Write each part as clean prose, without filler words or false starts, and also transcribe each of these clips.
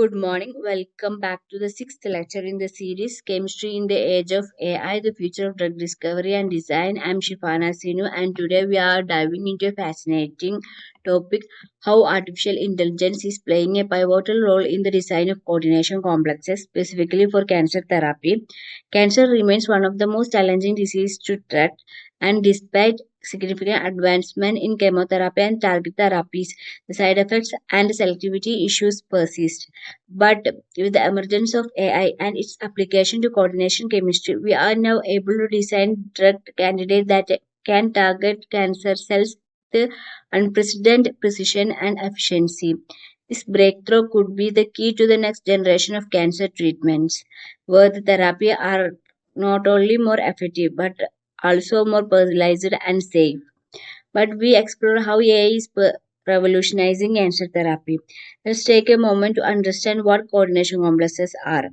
Good morning. Welcome back to the sixth lecture in the series Chemistry in the Age of AI, the Future of Drug Discovery and Design. I'm Shifana Sinu, and today we are diving into a fascinating topic: how artificial intelligence is playing a pivotal role in the design of coordination complexes, specifically for cancer therapy. Cancer remains one of the most challenging diseases to treat, and despite significant advancement in chemotherapy and target therapies, the side effects and selectivity issues persist. But with the emergence of AI and its application to coordination chemistry, we are now able to design drug candidates that can target cancer cells with unprecedented precision and efficiency. This breakthrough could be the key to the next generation of cancer treatments, where the therapy are not only more effective but also more personalized and safe. But we explore how AI is revolutionizing cancer therapy. Let's take a moment to understand what coordination complexes are.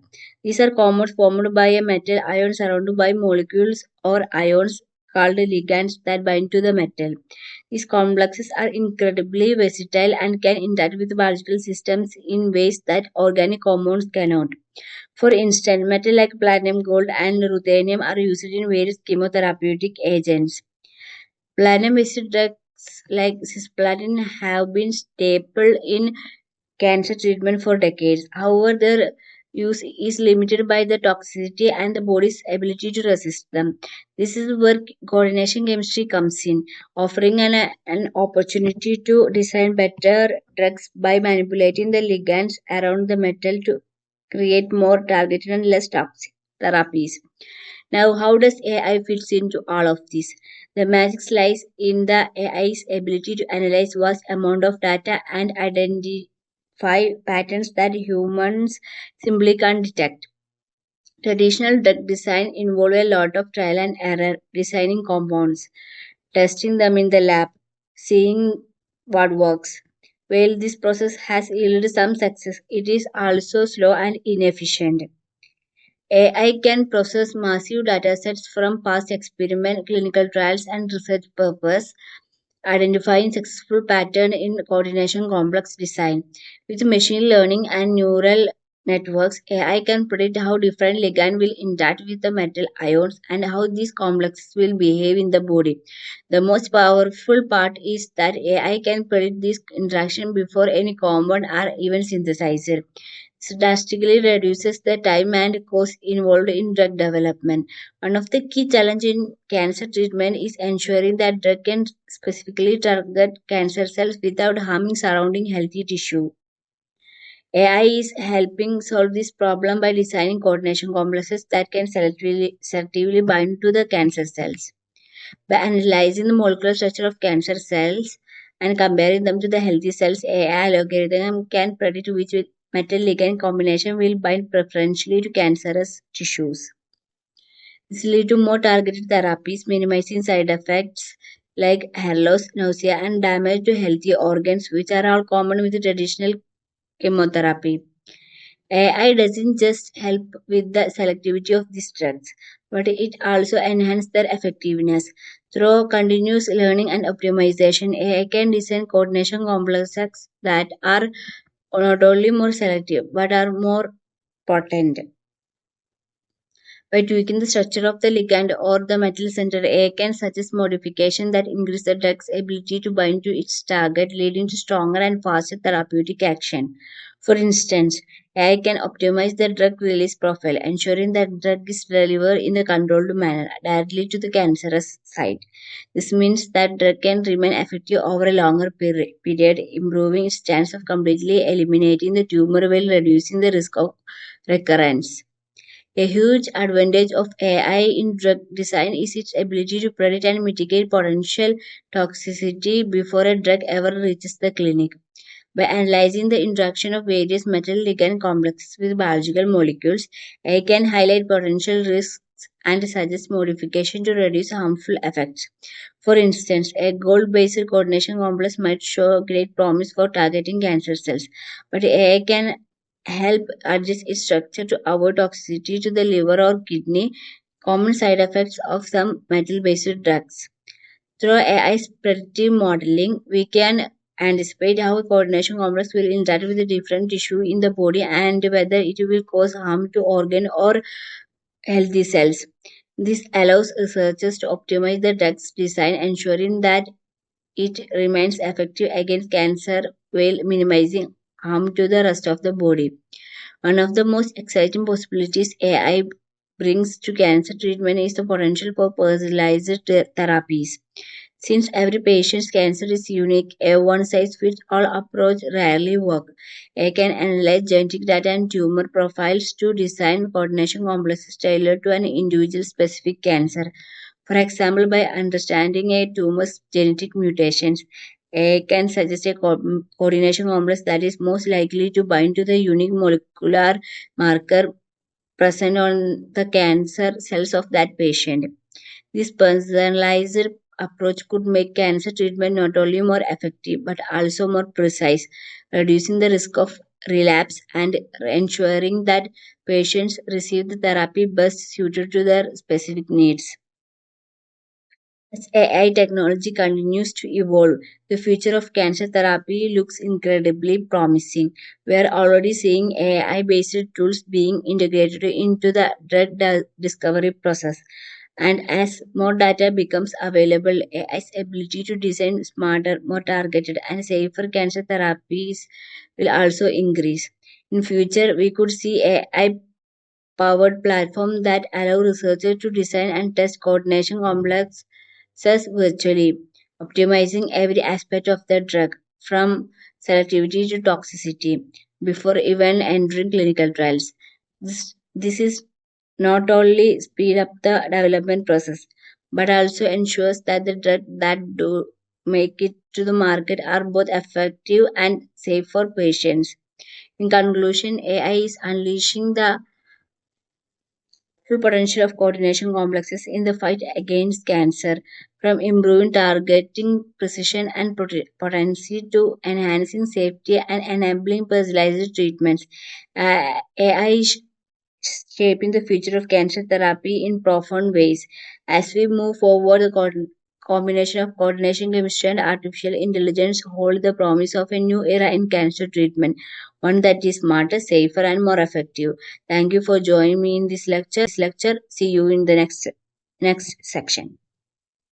These are compounds formed by a metal ion surrounded by molecules or ions called ligands that bind to the metal. These complexes are incredibly versatile and can interact with biological systems in ways that organic compounds cannot. For instance, metals like platinum, gold, and ruthenium are used in various chemotherapeutic agents. Platinum-based drugs like cisplatin have been staple in cancer treatment for decades. However, their use is limited by the toxicity and the body's ability to resist them. This is where coordination chemistry comes in, offering an opportunity to design better drugs by manipulating the ligands around the metal to create more targeted and less toxic therapies. Now, how does AI fits into all of this? The magic lies in the AI's ability to analyze vast amount of data and identify patterns that humans simply can't detect. Traditional drug design involves a lot of trial and error, designing compounds, testing them in the lab, seeing what works. While this process has yielded some success, it is also slow and inefficient. AI can process massive datasets from past experiment, clinical trials, and research purpose, identifying successful pattern in coordination complex design. With machine learning and neural networks, AI can predict how different ligands will interact with the metal ions and how these complexes will behave in the body. The most powerful part is that AI can predict this interaction before any compound are even synthesized. This drastically reduces the time and cost involved in drug development. One of the key challenges in cancer treatment is ensuring that drug can specifically target cancer cells without harming surrounding healthy tissue. AI is helping solve this problem by designing coordination complexes that can selectively bind to the cancer cells. By analyzing the molecular structure of cancer cells and comparing them to the healthy cells, AI algorithm can predict which metal ligand combination will bind preferentially to cancerous tissues. This leads to more targeted therapies, minimizing side effects like hair loss, nausea, and damage to healthy organs, which are all common with traditional chemotherapy. AI doesn't just help with the selectivity of these drugs, but it also enhances their effectiveness. Through continuous learning and optimization, AI can design coordination complexes that are not only more selective but are more potent. By tweaking the structure of the ligand or the metal center, AI can suggest modification that increase the drug's ability to bind to its target, leading to stronger and faster therapeutic action. For instance, AI can optimize the drug release profile, ensuring that drug is delivered in a controlled manner directly to the cancerous site. This means that drug can remain effective over a longer period, improving its chance of completely eliminating the tumor while reducing the risk of recurrence. A huge advantage of AI in drug design is its ability to predict and mitigate potential toxicity before a drug ever reaches the clinic. By analyzing the interaction of various metal ligand complexes with biological molecules, AI can highlight potential risks and suggest modification to reduce harmful effects. For instance, a gold-based coordination complex might show great promise for targeting cancer cells, but AI can help adjust its structure to avoid toxicity to the liver or kidney, common side effects of some metal-based drugs. Through AI's predictive modeling, we can anticipate how a coordination complex will interact with the different tissue in the body and whether it will cause harm to organ or healthy cells. This allows researchers to optimize the drug's design, ensuring that it remains effective against cancer while minimizing harm to the rest of the body. One of the most exciting possibilities AI brings to cancer treatment is the potential for personalized therapies. Since every patient's cancer is unique, a one-size-fits-all approach rarely works. AI can analyze genetic data and tumor profiles to design coordination complexes tailored to an individual's specific cancer. For example, by understanding a tumor's genetic mutations, AI can suggest a coordination complex that is most likely to bind to the unique molecular marker present on the cancer cells of that patient. This personalized approach could make cancer treatment not only more effective but also more precise, reducing the risk of relapse and ensuring that patients receive the therapy best suited to their specific needs. As AI technology continues to evolve, the future of cancer therapy looks incredibly promising. We are already seeing AI based tools being integrated into the drug discovery process. And as more data becomes available, AI's ability to design smarter, more targeted, and safer cancer therapies will also increase. In future, we could see AI powered platforms that allow researchers to design and test coordination complexes virtually, optimizing every aspect of the drug, from selectivity to toxicity, before even entering clinical trials. This is not only speed up the development process, but also ensures that the drugs that do make it to the market are both effective and safe for patients. In conclusion, AI is unleashing the full potential of coordination complexes in the fight against cancer, from improving targeting precision and potency to enhancing safety and enabling personalized treatments. AI is shaping the future of cancer therapy in profound ways. As we move forward, the combination of coordination chemistry and artificial intelligence hold the promise of a new era in cancer treatment, one that is smarter, safer, and more effective. Thank you for joining me in this lecture. See you in the next section.